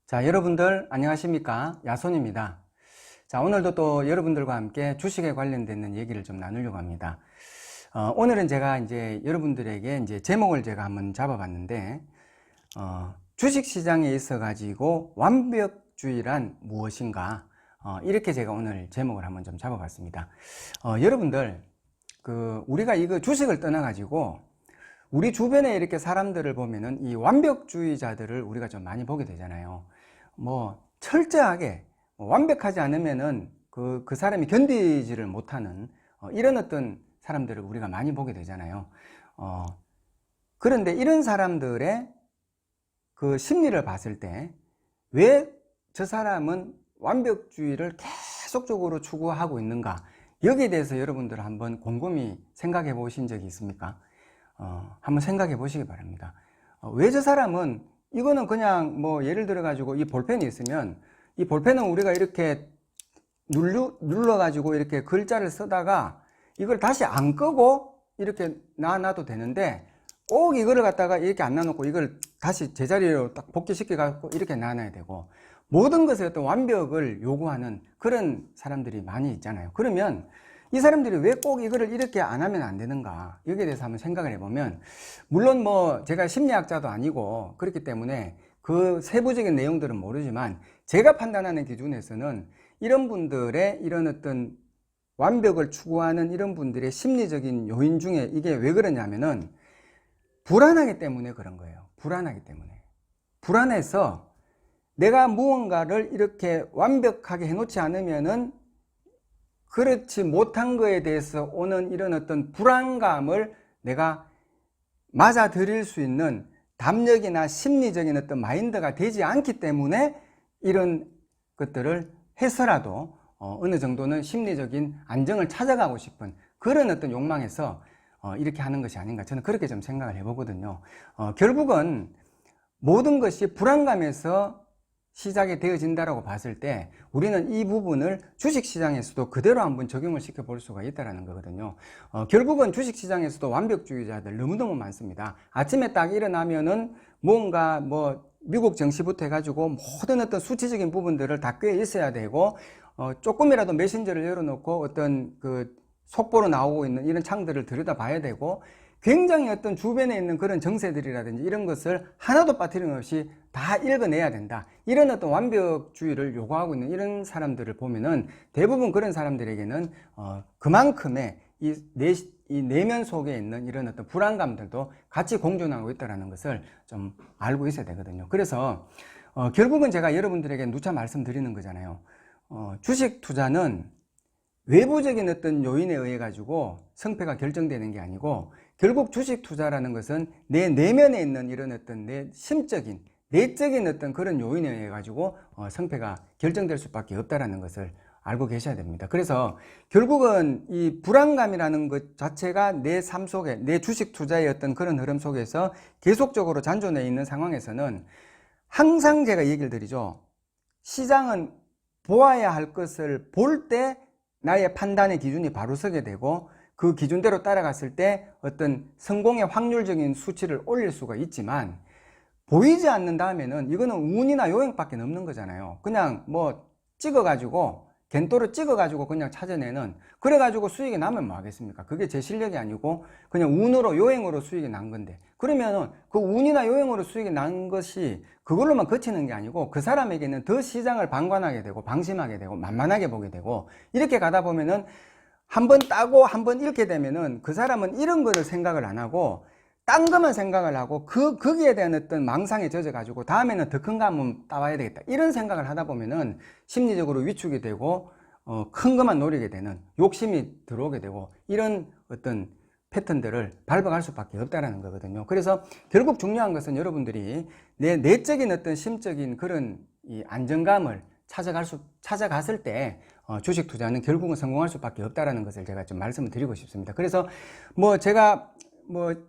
자, 여러분들 안녕하십니까? 야손입니다. 자, 오늘도 또 여러분들과 함께 주식에 관련된 얘기를 좀 나누려고 합니다. 오늘은 제가 이제 여러분들에게 이제 제목을 제가 한번 잡아봤는데, 주식 시장에 있어 가지고 완벽주의란 무엇인가? 이렇게 제가 오늘 제목을 한번 좀 잡아봤습니다. 여러분들, 우리가 이거 주식을 떠나 가지고 우리 주변에 이렇게 사람들을 보면은 이 완벽주의자들을 우리가 좀 많이 보게 되잖아요. 철저하게 완벽하지 않으면은 그 사람이 견디지를 못하는 이런 어떤 사람들을 우리가 많이 보게 되잖아요. 그런데 이런 사람들의 그 심리를 봤을 때 왜 저 사람은 완벽주의를 계속적으로 추구하고 있는가? 여기에 대해서 여러분들 한번 곰곰이 생각해 보신 적이 있습니까? 한번 생각해 보시기 바랍니다. 왜 저 사람은 이거는 그냥 예를 들어 가지고 이 볼펜이 있으면 이 볼펜은 우리가 이렇게 눌러 가지고 이렇게 글자를 쓰다가 이걸 다시 안 끄고 이렇게 놔도 되는데 꼭 이거를 갖다가 이렇게 안 놔놓고 이걸 다시 제자리로 딱 복귀시켜 갖고 이렇게 놔놔야 되고, 모든 것에 어떤 완벽을 요구하는 그런 사람들이 많이 있잖아요. 그러면 이 사람들이 왜 꼭 이거를 이렇게 안 하면 안 되는가? 여기에 대해서 한번 생각을 해보면, 물론 제가 심리학자도 아니고 그렇기 때문에 그 세부적인 내용들은 모르지만 제가 판단하는 기준에서는 이런 분들의 이런 어떤 완벽을 추구하는 이런 분들의 심리적인 요인 중에 이게 왜 그러냐면은 불안하기 때문에 그런 거예요. 불안하기 때문에. 불안해서 내가 무언가를 이렇게 완벽하게 해놓지 않으면은 그렇지 못한 거에 대해서 오는 이런 어떤 불안감을 내가 맞아들일 수 있는 담력이나 심리적인 어떤 마인드가 되지 않기 때문에 이런 것들을 해서라도 어느 정도는 심리적인 안정을 찾아가고 싶은 그런 어떤 욕망에서 이렇게 하는 것이 아닌가, 저는 그렇게 좀 생각을 해보거든요. 결국은 모든 것이 불안감에서 시작이 되어진다라고 봤을 때 우리는 이 부분을 주식시장에서도 그대로 한번 적용을 시켜 볼 수가 있다는 거거든요. 결국은 주식시장에서도 완벽주의자들 너무너무 많습니다. 아침에 딱 일어나면은 뭔가 미국 정시부터 해가지고 모든 어떤 수치적인 부분들을 다 꿰 있어야 되고, 조금이라도 메신저를 열어놓고 어떤 속보로 나오고 있는 이런 창들을 들여다봐야 되고, 굉장히 어떤 주변에 있는 그런 정세들이라든지 이런 것을 하나도 빠뜨림없이 다 읽어내야 된다. 이런 어떤 완벽주의를 요구하고 있는 이런 사람들을 보면은 대부분 그런 사람들에게는 그만큼의 이 내면 속에 있는 이런 어떤 불안감들도 같이 공존하고 있다는 것을 좀 알고 있어야 되거든요. 그래서 결국은 제가 여러분들에게 누차 말씀드리는 거잖아요. 주식 투자는 외부적인 어떤 요인에 의해 가지고 성패가 결정되는 게 아니고, 결국 주식 투자라는 것은 내 내면에 있는 이런 어떤 내 심적인 내적인 어떤 그런 요인에 의해 가지고 성패가 결정될 수밖에 없다라는 것을 알고 계셔야 됩니다. 그래서 결국은 이 불안감이라는 것 자체가 내 삶 속에, 내 주식 투자의 어떤 그런 흐름 속에서 계속적으로 잔존해 있는 상황에서는 항상 제가 얘기를 드리죠. 시장은 보아야 할 것을 볼 때 나의 판단의 기준이 바로 서게 되고, 그 기준대로 따라갔을 때 어떤 성공의 확률적인 수치를 올릴 수가 있지만, 보이지 않는 다음에는 이거는 운이나 요행밖에 없는 거잖아요. 그냥 찍어가지고 겐토로 찍어가지고 그냥 찾아내는, 그래가지고 수익이 나면 뭐 하겠습니까? 그게 제 실력이 아니고 그냥 운으로 요행으로 수익이 난 건데, 그러면은 그 운이나 요행으로 수익이 난 것이 그걸로만 그치는 게 아니고 그 사람에게는 더 시장을 방관하게 되고 방심하게 되고 만만하게 보게 되고, 이렇게 가다 보면은 한번 따고 한번 잃게 되면은 그 사람은 이런 거를 생각을 안 하고 딴 것만 생각을 하고 거기에 대한 어떤 망상에 젖어가지고 다음에는 더 큰 거 한번 따와야 되겠다, 이런 생각을 하다 보면은 심리적으로 위축이 되고 큰 것만 노리게 되는 욕심이 들어오게 되고, 이런 어떤 패턴들을 밟아갈 수밖에 없다는 거거든요. 그래서 결국 중요한 것은 여러분들이 내 내적인 어떤 심적인 그런 이 안정감을 찾아갔을 때 주식 투자는 결국은 성공할 수밖에 없다는 것을 제가 좀 말씀을 드리고 싶습니다. 그래서 제가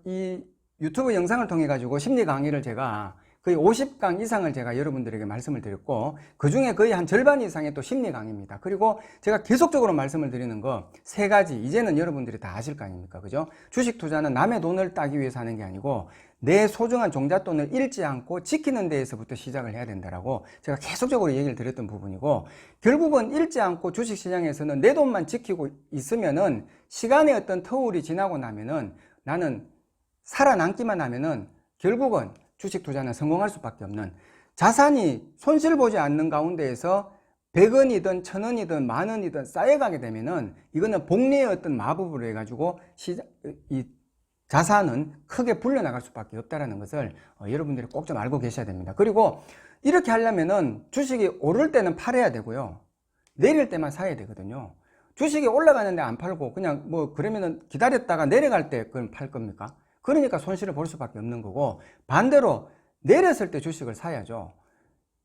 이 유튜브 영상을 통해 가지고 심리 강의를 제가 거의 50강 이상을 제가 여러분들에게 말씀을 드렸고, 그 중에 거의 한 절반 이상의 또 심리 강의입니다. 그리고 제가 계속적으로 말씀을 드리는 거 3가지, 이제는 여러분들이 다 아실 거 아닙니까? 그죠? 주식 투자는 남의 돈을 따기 위해서 하는 게 아니고 내 소중한 종잣돈을 잃지 않고 지키는 데에서부터 시작을 해야 된다라고 제가 계속적으로 얘기를 드렸던 부분이고, 결국은 잃지 않고 주식시장에서는 내 돈만 지키고 있으면은 시간의 어떤 터울이 지나고 나면은 나는 살아남기만 하면은 결국은 주식 투자는 성공할 수밖에 없는, 자산이 손실 보지 않는 가운데에서 100원이든 1000원이든 만원이든 쌓여가게 되면은 이거는 복리의 어떤 마법으로 해가지고 이 자산은 크게 불려나갈 수밖에 없다는 것을 여러분들이 꼭 좀 알고 계셔야 됩니다. 그리고 이렇게 하려면은 주식이 오를 때는 팔아야 되고요, 내릴 때만 사야 되거든요. 주식이 올라가는데 안 팔고 그냥 뭐 그러면은 기다렸다가 내려갈 때 그럼 팔 겁니까? 그러니까 손실을 볼 수밖에 없는 거고, 반대로 내렸을 때 주식을 사야죠.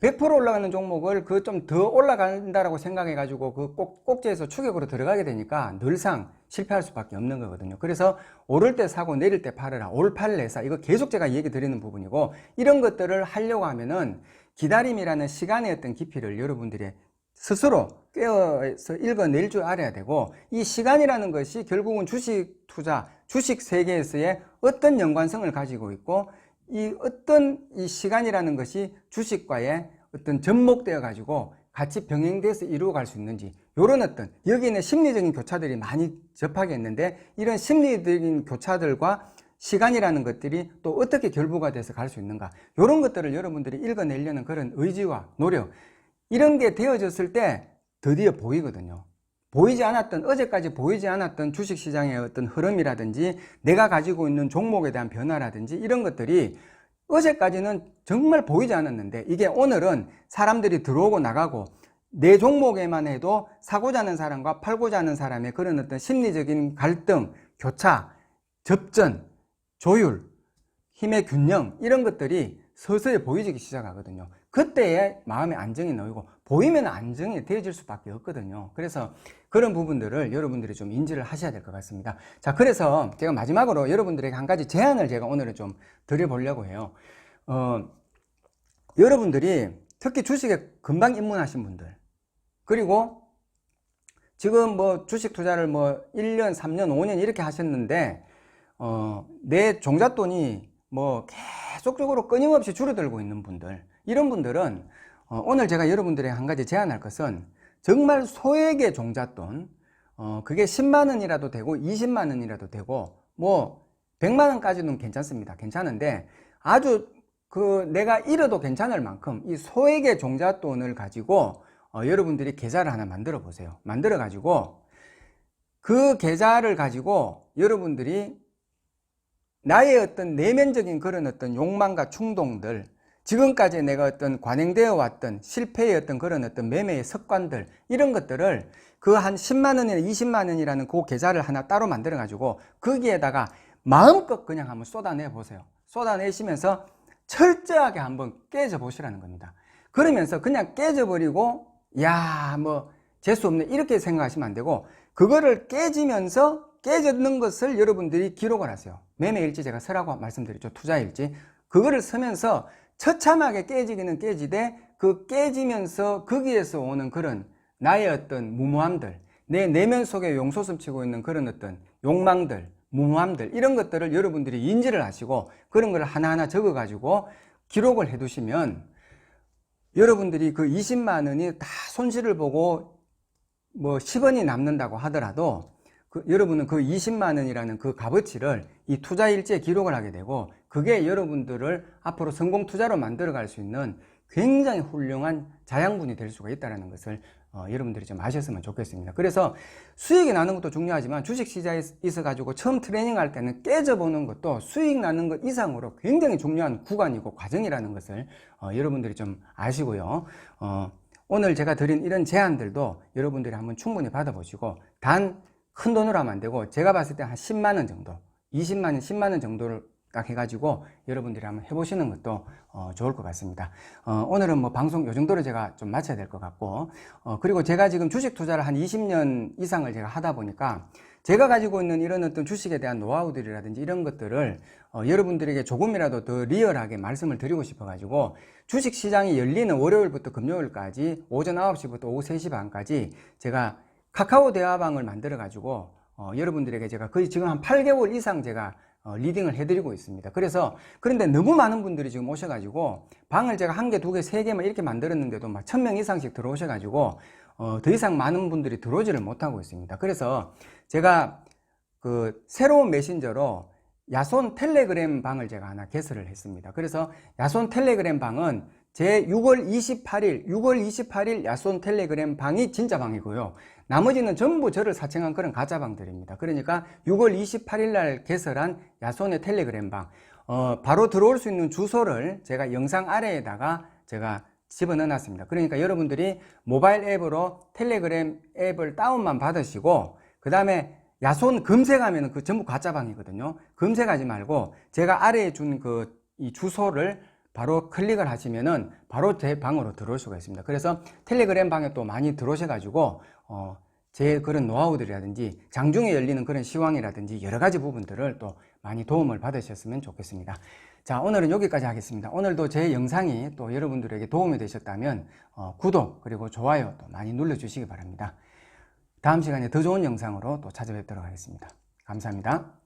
100% 올라가는 종목을 그 좀 더 올라간다라고 생각해 가지고 그 꼭지에서 추격으로 들어가게 되니까 늘상 실패할 수밖에 없는 거거든요. 그래서 오를 때 사고 내릴 때 팔으라, 올팔래사, 이거 계속 제가 얘기 드리는 부분이고, 이런 것들을 하려고 하면은 기다림이라는 시간의 어떤 깊이를 여러분들이 스스로 깨어서 읽어낼 줄 알아야 되고, 이 시간이라는 것이 결국은 주식 투자, 주식 세계에서의 어떤 연관성을 가지고 있고, 이 어떤 이 시간이라는 것이 주식과의 어떤 접목되어 가지고 같이 병행돼서 이루어갈 수 있는지, 이런 어떤 여기는 심리적인 교차들이 많이 접하겠는데, 이런 심리적인 교차들과 시간이라는 것들이 또 어떻게 결부가 돼서 갈 수 있는가, 이런 것들을 여러분들이 읽어내려는 그런 의지와 노력, 이런 게 되어졌을 때 드디어 보이거든요. 보이지 않았던, 어제까지 보이지 않았던 주식시장의 어떤 흐름이라든지 내가 가지고 있는 종목에 대한 변화라든지 이런 것들이 어제까지는 정말 보이지 않았는데, 이게 오늘은 사람들이 들어오고 나가고 내 종목에만 해도 사고자 하는 사람과 팔고자 하는 사람의 그런 어떤 심리적인 갈등, 교차, 접전, 조율, 힘의 균형, 이런 것들이 서서히 보이기 시작하거든요. 그때의 마음의 안정이 놓이고, 보이면 안정이 되어질 수밖에 없거든요. 그래서 그런 부분들을 여러분들이 좀 인지를 하셔야 될 것 같습니다. 자, 그래서 제가 마지막으로 여러분들에게 한 가지 제안을 제가 오늘은 좀 드려보려고 해요. 여러분들이 특히 주식에 금방 입문하신 분들, 그리고 지금 뭐 주식 투자를 뭐 1년, 3년, 5년 이렇게 하셨는데 내 종잣돈이 뭐 계속적으로 끊임없이 줄어들고 있는 분들, 이런 분들은 오늘 제가 여러분들에게 한 가지 제안할 것은, 정말 소액의 종잣돈, 그게 10만 원이라도 되고 20만 원이라도 되고 뭐 100만 원까지는 괜찮습니다. 괜찮은데 아주 내가 잃어도 괜찮을 만큼 이 소액의 종잣돈을 가지고 여러분들이 계좌를 하나 만들어 보세요. 만들어 가지고 그 계좌를 가지고 여러분들이 나의 어떤 내면적인 그런 어떤 욕망과 충동들, 지금까지 내가 어떤 관행되어 왔던 실패의 어떤 그런 어떤 매매의 습관들, 이런 것들을 그 한 10만 원이나 20만 원이라는 그 계좌를 하나 따로 만들어 가지고 거기에다가 마음껏 그냥 한번 쏟아내 보세요. 쏟아내시면서 철저하게 한번 깨져 보시라는 겁니다. 그러면서 그냥 깨져버리고 야 뭐 재수 없네 이렇게 생각하시면 안 되고, 그거를 깨지면서 깨졌는 것을 여러분들이 기록을 하세요. 매매일지 제가 쓰라고 말씀드렸죠. 투자일지. 그거를 쓰면서 처참하게 깨지기는 깨지되, 그 깨지면서 거기에서 오는 그런 나의 어떤 무모함들, 내 내면 속에 용솟음 치고 있는 그런 어떤 욕망들, 무모함들, 이런 것들을 여러분들이 인지를 하시고 그런 걸 하나하나 적어 가지고 기록을 해 두시면, 여러분들이 그 20만 원이 다 손실을 보고 뭐 10원이 남는다고 하더라도 여러분은 그 20만 원이라는 그 값어치를 이 투자 일지에 기록을 하게 되고, 그게 여러분들을 앞으로 성공 투자로 만들어 갈 수 있는 굉장히 훌륭한 자양분이 될 수가 있다는 것을 여러분들이 좀 아셨으면 좋겠습니다. 그래서 수익이 나는 것도 중요하지만 주식시장에 있어 가지고 처음 트레이닝 할 때는 깨져보는 것도 수익 나는 것 이상으로 굉장히 중요한 구간이고 과정이라는 것을 여러분들이 좀 아시고요. 오늘 제가 드린 이런 제안들도 여러분들이 한번 충분히 받아보시고, 단 큰 돈으로 하면 안 되고 제가 봤을 때 한 10만 원 정도, 20만 원, 10만 원 정도를 딱 해가지고 여러분들이 한번 해보시는 것도 좋을 것 같습니다. 오늘은 뭐 방송 요 정도로 제가 좀 마쳐야 될 것 같고, 그리고 제가 지금 주식 투자를 한 20년 이상을 제가 하다 보니까 제가 가지고 있는 이런 어떤 주식에 대한 노하우들이라든지 이런 것들을 여러분들에게 조금이라도 더 리얼하게 말씀을 드리고 싶어 가지고, 주식 시장이 열리는 월요일부터 금요일까지 오전 9시부터 오후 3시 반까지 제가 카카오 대화방을 만들어 가지고 여러분들에게 제가 거의 지금 한 8개월 이상 제가 리딩을 해드리고 있습니다. 그래서 그런데 너무 많은 분들이 지금 오셔가지고 방을 제가 1개, 2개, 3개만 이렇게 만들었는데도 막 1000명 이상씩 들어오셔가지고 더 이상 많은 분들이 들어오지를 못하고 있습니다. 그래서 제가 그 새로운 메신저로 야손 텔레그램 방을 제가 하나 개설을 했습니다. 그래서 야손 텔레그램 방은 제 6월 28일 야손 텔레그램 방이 진짜 방이고요. 나머지는 전부 저를 사칭한 그런 가짜 방들입니다. 그러니까 6월 28일 날 개설한 야손의 텔레그램 방, 바로 들어올 수 있는 주소를 제가 영상 아래에다가 제가 집어넣어 놨습니다. 그러니까 여러분들이 모바일 앱으로 텔레그램 앱을 다운만 받으시고, 그 다음에 야손 검색하면 그 전부 가짜 방이거든요. 검색하지 말고 제가 아래에 준 이 주소를 바로 클릭을 하시면은 바로 제 방으로 들어올 수가 있습니다. 그래서 텔레그램 방에 또 많이 들어오셔가지고 제 그런 노하우들이라든지 장중에 열리는 그런 시황이라든지 여러 가지 부분들을 또 많이 도움을 받으셨으면 좋겠습니다. 자, 오늘은 여기까지 하겠습니다. 오늘도 제 영상이 또 여러분들에게 도움이 되셨다면 구독 그리고 좋아요 또 많이 눌러주시기 바랍니다. 다음 시간에 더 좋은 영상으로 또 찾아뵙도록 하겠습니다. 감사합니다.